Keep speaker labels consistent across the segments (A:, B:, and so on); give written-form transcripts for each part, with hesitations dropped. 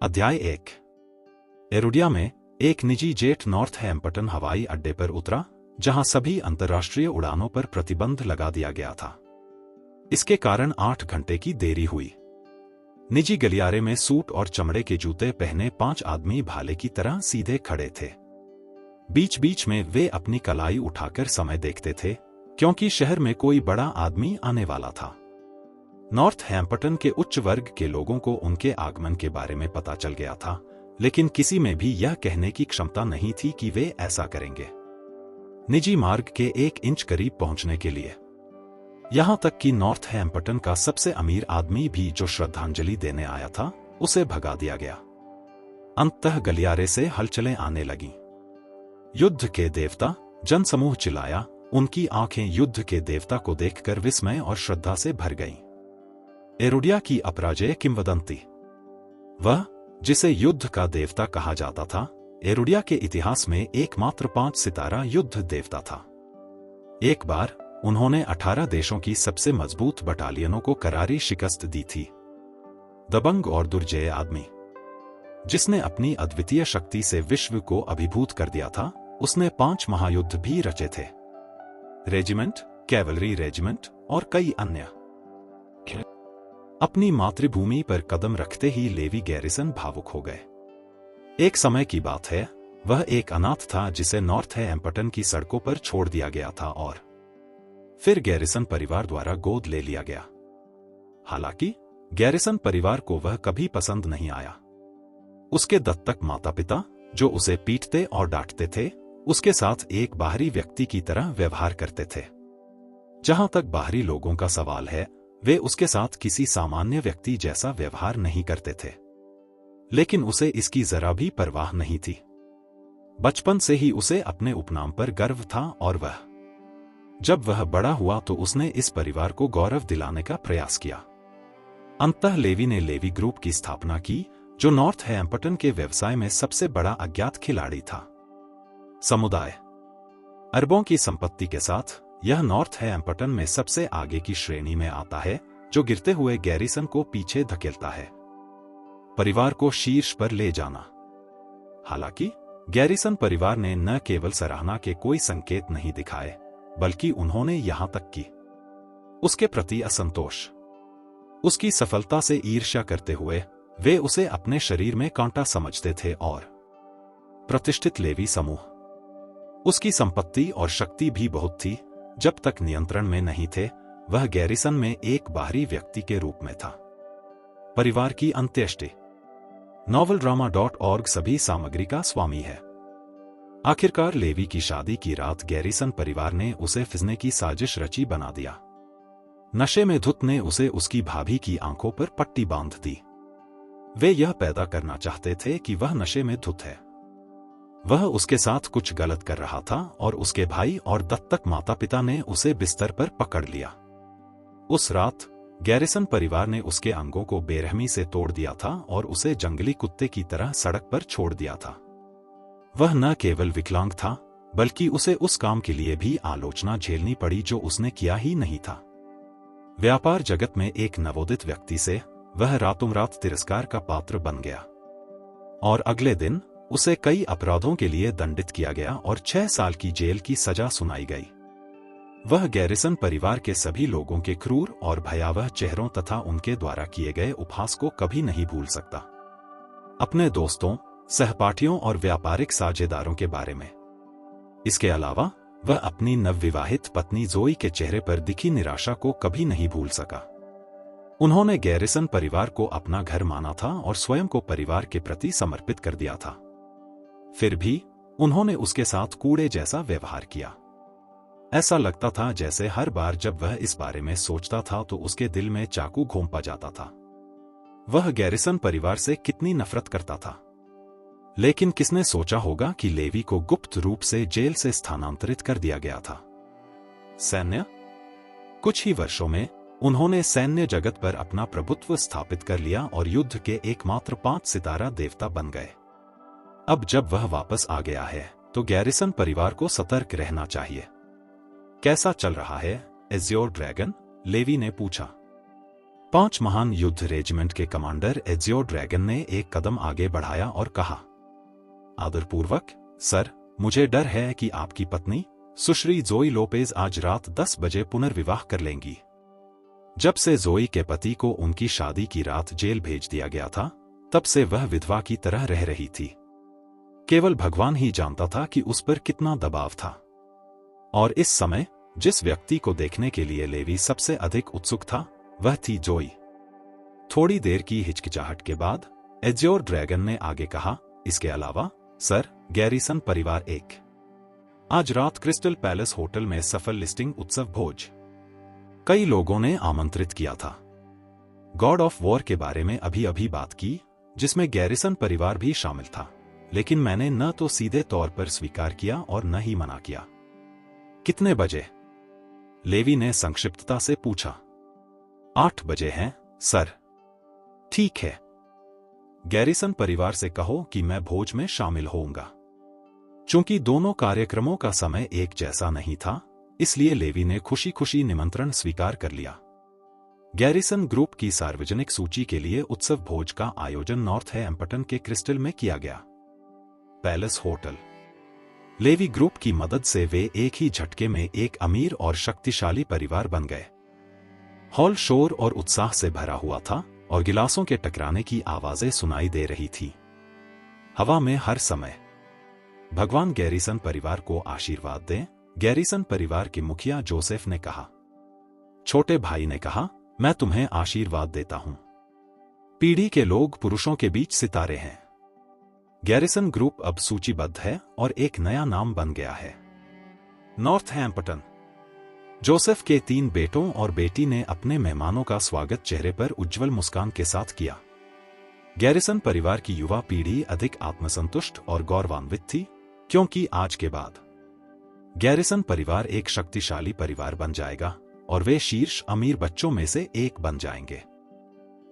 A: अध्याय 1। एरुडिया में एक निजी जेट नॉर्थहैम्पटन हवाई अड्डे पर उतरा, जहां सभी अंतर्राष्ट्रीय उड़ानों पर प्रतिबंध लगा दिया गया था। इसके कारण 8 घंटे की देरी हुई। निजी गलियारे में सूट और चमड़े के जूते पहने 5 आदमी भाले की तरह सीधे खड़े थे। बीच बीच में वे अपनी कलाई उठाकर समय देखते थे, क्योंकि शहर में कोई बड़ा आदमी आने वाला था। नॉर्थहैम्पटन के उच्च वर्ग के लोगों को उनके आगमन के बारे में पता चल गया था, लेकिन किसी में भी यह कहने की क्षमता नहीं थी कि वे ऐसा करेंगे। निजी मार्ग के 1 इंच करीब पहुंचने के लिए, यहां तक कि नॉर्थहैम्पटन का सबसे अमीर आदमी भी जो श्रद्धांजलि देने आया था, उसे भगा दिया गया। अंततः गलियारे से हलचलें आने लगीं। युद्ध के देवता, जनसमूह चिल्लाया। उनकी आंखें युद्ध के देवता को देखकर विस्मय और श्रद्धा से भर गईं। एरुडिया की अपराजेय किंवदंती। वह, जिसे युद्ध का देवता कहा जाता था, एरुडिया के इतिहास में एकमात्र 5 सितारा युद्ध देवता था। एक बार उन्होंने 18 देशों की सबसे मजबूत बटालियनों को करारी शिकस्त दी थी। दबंग और दुर्जय आदमी, जिसने अपनी अद्वितीय शक्ति से विश्व को अभिभूत कर दिया था, उसने 5 महायुद्ध भी रचे थे। रेजिमेंट, कैवलरी रेजिमेंट और कई अन्य। अपनी मातृभूमि पर कदम रखते ही लेवी गैरिसन भावुक हो गए। एक समय की बात है, वह एक अनाथ था जिसे नॉर्थहैम्पटन की सड़कों पर छोड़ दिया गया था और फिर गैरिसन परिवार द्वारा गोद ले लिया गया। हालांकि गैरिसन परिवार को वह कभी पसंद नहीं आया। उसके दत्तक माता पिता, जो उसे पीटते और डांटते थे, उसके साथ एक बाहरी व्यक्ति की तरह व्यवहार करते थे। जहां तक बाहरी लोगों का सवाल है, वे उसके साथ किसी सामान्य व्यक्ति जैसा व्यवहार नहीं करते थे, लेकिन उसे इसकी जरा भी परवाह नहीं थी। बचपन से ही उसे अपने उपनाम पर गर्व था और जब वह बड़ा हुआ तो उसने इस परिवार को गौरव दिलाने का प्रयास किया। अंततः लेवी ने लेवी ग्रुप की स्थापना की, जो नॉर्थहैम्पटन के व्यवसाय में सबसे बड़ा अज्ञात खिलाड़ी था। समुदाय, अरबों की संपत्ति के साथ यह नॉर्थहैम्पटन में सबसे आगे की श्रेणी में आता है, जो गिरते हुए गैरिसन को पीछे धकेलता है। परिवार को शीर्ष पर ले जाना। हालांकि गैरिसन परिवार ने न केवल सराहना के कोई संकेत नहीं दिखाए, बल्कि उन्होंने यहां तक कि उसके प्रति असंतोष, उसकी सफलता से ईर्ष्या करते हुए वे उसे अपने शरीर में कांटा समझते थे और प्रतिष्ठित लेवी समूह, उसकी संपत्ति और शक्ति भी बहुत थी, जब तक नियंत्रण में नहीं थे, वह गैरिसन में एक बाहरी व्यक्ति के रूप में था। परिवार की अंत्येष्टि। noveldrama.org सभी सामग्री का स्वामी है। आखिरकार लेवी की शादी की रात गैरिसन परिवार ने उसे फिजने की साजिश रची बना दिया। नशे में धुत ने उसे उसकी भाभी की आंखों पर पट्टी बांध दी। वे यह पैदा करना चाहते थे कि वह नशे में धुत है। वह उसके साथ कुछ गलत कर रहा था और उसके भाई और दत्तक माता पिता ने उसे बिस्तर पर पकड़ लिया। उस रात गैरिसन परिवार ने उसके अंगों को बेरहमी से तोड़ दिया था और उसे जंगली कुत्ते की तरह सड़क पर छोड़ दिया था। वह न केवल विकलांग था, बल्कि उसे उस काम के लिए भी आलोचना झेलनी पड़ी जो उसने किया ही नहीं था। व्यापार जगत में एक नवोदित व्यक्ति से वह रातों रात तिरस्कार का पात्र बन गया और अगले दिन उसे कई अपराधों के लिए दंडित किया गया और 6 साल की जेल की सजा सुनाई गई। वह गैरिसन परिवार के सभी लोगों के क्रूर और भयावह चेहरों तथा उनके द्वारा किए गए उपहास को कभी नहीं भूल सकता। अपने दोस्तों, सहपाठियों और व्यापारिक साझेदारों के बारे में। इसके अलावा वह अपनी नवविवाहित पत्नी जोई के चेहरे पर दिखी निराशा को कभी नहीं भूल सका। उन्होंने गैरिसन परिवार को अपना घर माना था और स्वयं को परिवार के प्रति समर्पित कर दिया था। फिर भी उन्होंने उसके साथ कूड़े जैसा व्यवहार किया। ऐसा लगता था जैसे हर बार जब वह इस बारे में सोचता था तो उसके दिल में चाकू घोंपा जाता था। वह गैरिसन परिवार से कितनी नफरत करता था। लेकिन किसने सोचा होगा कि लेवी को गुप्त रूप से जेल से स्थानांतरित कर दिया गया था। सैन्य। कुछ ही वर्षों में उन्होंने सैन्य जगत पर अपना प्रभुत्व स्थापित कर लिया और युद्ध के एकमात्र 5 सितारा देवता बन गए। अब जब वह वापस आ गया है, तो गैरिसन परिवार को सतर्क रहना चाहिए। कैसा चल रहा है, एज़्योर ड्रैगन? लेवी ने पूछा। 5 महान युद्ध रेजिमेंट के कमांडर एजियो ड्रैगन ने एक कदम आगे बढ़ाया और कहा, आदरपूर्वक, सर, मुझे डर है कि आपकी पत्नी सुश्री जोई लोपेज आज रात 10 बजे पुनर्विवाह कर लेंगी। जब से जोई के पति को उनकी शादी की रात जेल भेज दिया गया था, तब से वह विधवा की तरह रह रही थी। केवल भगवान ही जानता था कि उस पर कितना दबाव था। और इस समय जिस व्यक्ति को देखने के लिए लेवी सबसे अधिक उत्सुक था, वह थी जोई। थोड़ी देर की हिचकिचाहट के बाद एजियो ड्रैगन ने आगे कहा, इसके अलावा, सर, गैरिसन परिवार एक आज रात क्रिस्टल पैलेस होटल में सफल लिस्टिंग उत्सव भोज कई लोगों ने आमंत्रित किया था। गॉड ऑफ वॉर के बारे में अभी अभी बात की, जिसमें गैरिसन परिवार भी शामिल था, लेकिन मैंने न तो सीधे तौर पर स्वीकार किया और न ही मना किया। कितने बजे? लेवी ने संक्षिप्तता से पूछा। 8 बजे हैं, सर। ठीक है। गैरिसन परिवार से कहो कि मैं भोज में शामिल होऊंगा। चूंकि दोनों कार्यक्रमों का समय एक जैसा नहीं था, इसलिए लेवी ने खुशी खुशी निमंत्रण स्वीकार कर लिया। गैरिसन ग्रुप की सार्वजनिक सूची के लिए उत्सव भोज का आयोजन नॉर्थहैम्पटन के क्रिस्टल में किया गया। Palace hotel. लेवी ग्रुप की मदद से वे एक ही झटके में एक अमीर और शक्तिशाली परिवार बन गए। हॉल शोर और उत्साह से भरा हुआ था और गिलासों के टकराने की आवाजें सुनाई दे रही थी। हवा में हर समय, भगवान गैरिसन परिवार को आशीर्वाद दें, गैरिसन परिवार के मुखिया जोसेफ ने कहा। छोटे भाई ने कहा, मैं तुम्हें आशीर्वाद देता हूं। पीढ़ी के लोग पुरुषों के बीच सितारे हैं। गैरिसन ग्रुप अब सूचीबद्ध है और एक नया नाम बन गया है, नॉर्थहैम्पटन। जोसेफ के 3 बेटों और बेटी ने अपने मेहमानों का स्वागत चेहरे पर उज्जवल मुस्कान के साथ किया। गैरिसन परिवार की युवा पीढ़ी अधिक आत्मसंतुष्ट और गौरवान्वित थी, क्योंकि आज के बाद गैरिसन परिवार एक शक्तिशाली परिवार बन जाएगा और वे शीर्ष अमीर बच्चों में से एक बन जाएंगे।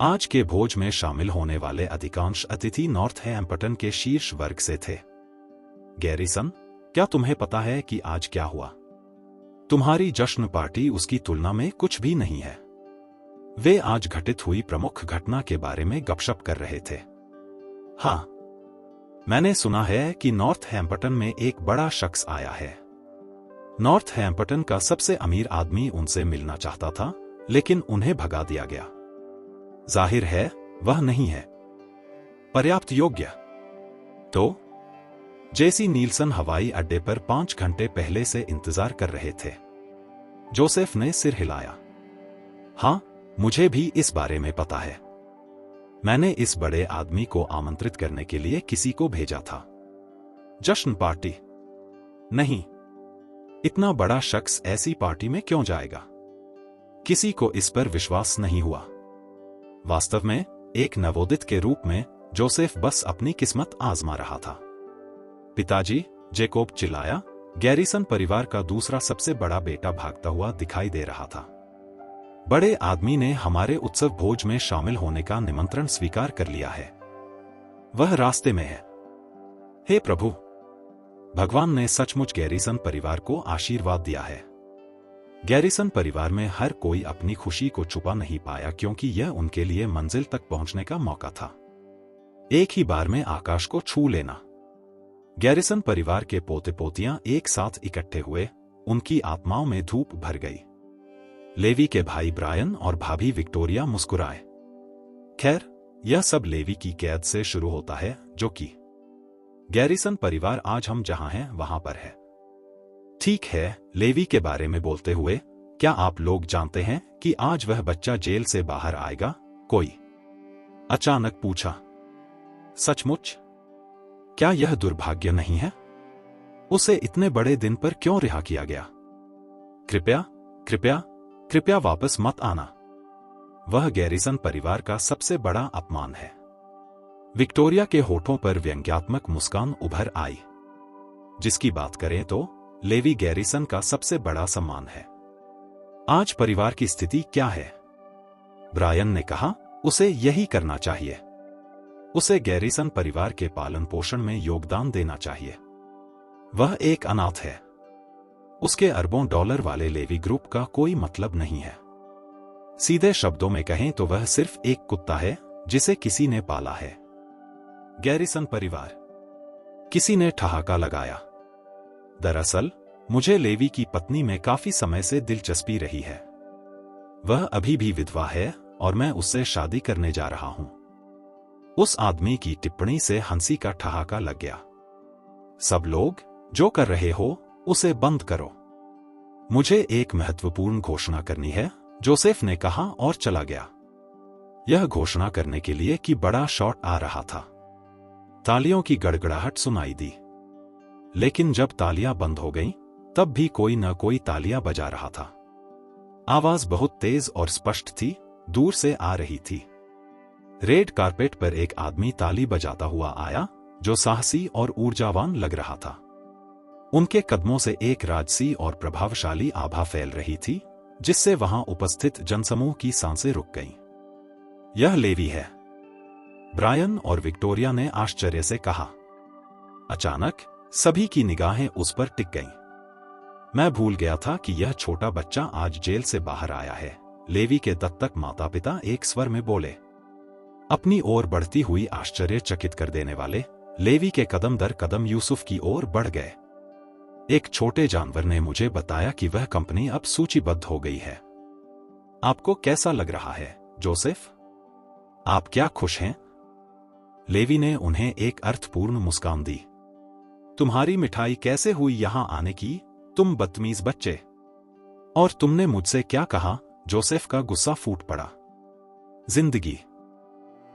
A: आज के भोज में शामिल होने वाले अधिकांश अतिथि नॉर्थहैम्पटन के शीर्ष वर्ग से थे। गैरिसन, क्या तुम्हें पता है कि आज क्या हुआ? तुम्हारी जश्न पार्टी उसकी तुलना में कुछ भी नहीं है। वे आज घटित हुई प्रमुख घटना के बारे में गपशप कर रहे थे। हाँ, मैंने सुना है कि नॉर्थहैम्पटन में एक बड़ा शख्स आया है। नॉर्थहैम्पटन का सबसे अमीर आदमी उनसे मिलना चाहता था, लेकिन उन्हें भगा दिया गया। जाहिर है वह नहीं है पर्याप्त योग्य। तो जेसी नील्सन हवाई अड्डे पर 5 घंटे पहले से इंतजार कर रहे थे। जोसेफ ने सिर हिलाया। हाँ, मुझे भी इस बारे में पता है। मैंने इस बड़े आदमी को आमंत्रित करने के लिए किसी को भेजा था। जश्न पार्टी? नहीं, इतना बड़ा शख्स ऐसी पार्टी में क्यों जाएगा? किसी को इस पर विश्वास नहीं हुआ। वास्तव में एक नवोदित के रूप में जोसेफ बस अपनी किस्मत आजमा रहा था। पिताजी, जेकोब चिल्लाया। गैरिसन परिवार का दूसरा सबसे बड़ा बेटा भागता हुआ दिखाई दे रहा था। बड़े आदमी ने हमारे उत्सव भोज में शामिल होने का निमंत्रण स्वीकार कर लिया है। वह रास्ते में है। हे प्रभु, भगवान ने सचमुच गैरिसन परिवार को आशीर्वाद दिया है। गैरिसन परिवार में हर कोई अपनी खुशी को छुपा नहीं पाया, क्योंकि यह उनके लिए मंजिल तक पहुंचने का मौका था। एक ही बार में आकाश को छू लेना। गैरिसन परिवार के पोते पोतियां एक साथ इकट्ठे हुए, उनकी आत्माओं में धूप भर गई। लेवी के भाई ब्रायन और भाभी विक्टोरिया मुस्कुराए। खैर, यह सब लेवी की कैद से शुरू होता है, जो कि गैरिसन परिवार आज हम जहां हैं वहां पर है। ठीक है, लेवी के बारे में बोलते हुए, क्या आप लोग जानते हैं कि आज वह बच्चा जेल से बाहर आएगा? कोई अचानक पूछा। सचमुच? क्या यह दुर्भाग्य नहीं है? उसे इतने बड़े दिन पर क्यों रिहा किया गया? कृपया कृपया कृपया वापस मत आना। वह गैरिसन परिवार का सबसे बड़ा अपमान है। विक्टोरिया के होठों पर व्यंग्यात्मक मुस्कान उभर आई। जिसकी बात करें तो लेवी गैरिसन का सबसे बड़ा सम्मान है। आज परिवार की स्थिति क्या है? ब्रायन ने कहा, उसे यही करना चाहिए। उसे गैरिसन परिवार के पालन पोषण में योगदान देना चाहिए। वह एक अनाथ है। उसके अरबों डॉलर वाले लेवी ग्रुप का कोई मतलब नहीं है। सीधे शब्दों में कहें तो वह सिर्फ एक कुत्ता है जिसे किसी ने पाला है। गैरिसन परिवार। किसी ने ठहाका लगाया। दरअसल मुझे लेवी की पत्नी में काफी समय से दिलचस्पी रही है। वह अभी भी विधवा है और मैं उससे शादी करने जा रहा हूं। उस आदमी की टिप्पणी से हंसी का ठहाका लग गया। सब लोग जो कर रहे हो उसे बंद करो। मुझे एक महत्वपूर्ण घोषणा करनी है, जोसेफ ने कहा और चला गया। यह घोषणा करने के लिए कि बड़ा शॉट आ रहा था। तालियों की गड़गड़ाहट सुनाई दी, लेकिन जब तालियां बंद हो गईं, तब भी कोई न कोई तालियां बजा रहा था। आवाज बहुत तेज और स्पष्ट थी, दूर से आ रही थी। रेड कारपेट पर एक आदमी ताली बजाता हुआ आया, जो साहसी और ऊर्जावान लग रहा था। उनके कदमों से एक राजसी और प्रभावशाली आभा फैल रही थी, जिससे वहां उपस्थित जनसमूह की सांसें रुक गईं। यह लेवी है, ब्रायन और विक्टोरिया ने आश्चर्य से कहा। अचानक सभी की निगाहें उस पर टिक गईं। मैं भूल गया था कि यह छोटा बच्चा आज जेल से बाहर आया है। लेवी के दत्तक माता पिता एक स्वर में बोले। अपनी ओर बढ़ती हुई आश्चर्यचकित कर देने वाले लेवी के कदम दर कदम यूसुफ की ओर बढ़ गए। एक छोटे जानवर ने मुझे बताया कि वह कंपनी अब सूचीबद्ध हो गई है। आपको कैसा लग रहा है, जोसेफ? आप क्या खुश हैं? लेवी ने उन्हें एक अर्थपूर्ण मुस्कान दी। तुम्हारी मिठाई कैसे हुई यहां आने की, तुम बदतमीज बच्चे? और तुमने मुझसे क्या कहा? जोसेफ का गुस्सा फूट पड़ा। जिंदगी।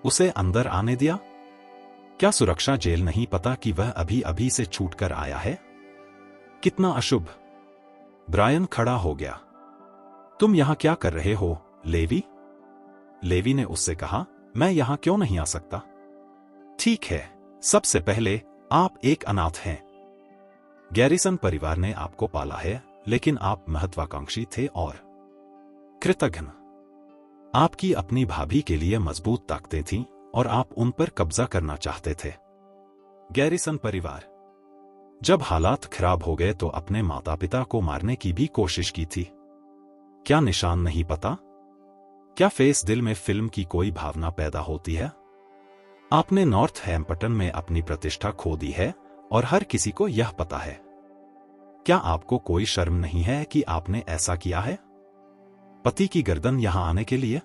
A: उसे अंदर आने दिया? क्या सुरक्षा जेल नहीं पता कि वह अभी अभी से छूटकर आया है? कितना अशुभ। ब्रायन खड़ा हो गया। तुम यहां क्या कर रहे हो, लेवी? लेवी ने उससे कहा, मैं यहां क्यों नहीं आ सकता? ठीक है, सबसे पहले आप एक अनाथ हैं। गैरिसन परिवार ने आपको पाला है, लेकिन आप महत्वाकांक्षी थे और कृतघ्न। आपकी अपनी भाभी के लिए मजबूत ताकतें थीं और आप उन पर कब्जा करना चाहते थे। गैरिसन परिवार। जब हालात खराब हो गए तो अपने माता पिता को मारने की भी कोशिश की थी। क्या निशान नहीं पता? क्या फेस दिल में फिल्म की कोई भावना पैदा होती है? आपने नॉर्थ हैम्पटन में अपनी प्रतिष्ठा खो दी है और हर किसी को यह पता है। क्या आपको कोई शर्म नहीं है कि आपने ऐसा किया है? पति की गर्दन यहां आने के लिए?